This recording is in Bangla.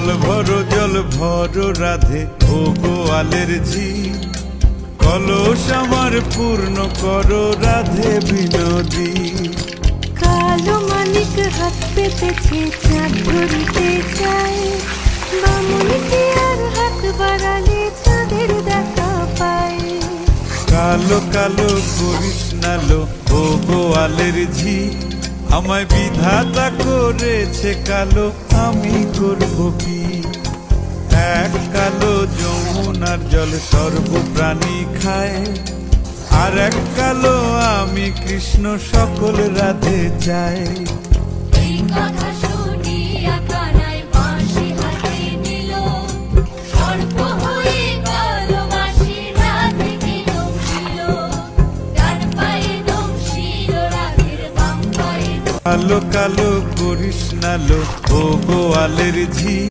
জল ভরো রাধে ও গোয়ালের ঝি, কলস আমার পূর্ণ করো রাধে বিনোদী। কালো মানিক হাত পেতেছে চাঁদ ধরিতে চায়, বামুনিকে আর হাত বাড়ালে চাঁদের দেখা পায়। কালো কালো করিস নালো ও গোয়ালের ঝি, আমায় বিধাতা করেছে কালো, আমি করব কি? এক কালো যমুনার জল সর্বপ্রাণী খায়, আর এক কালো আমি কৃষ্ণ সকল রাধে চাই। এই কথা শুনিয়া কানাই বাঁশি হাতে নিল, সর্প হয়ে কালো বাঁশি রাধেকে দংশিল। ডান পায়ে দংশিল রাধের, বাম পায়ে কালো কালো করিস নালো ও গোয়ালের ঝি।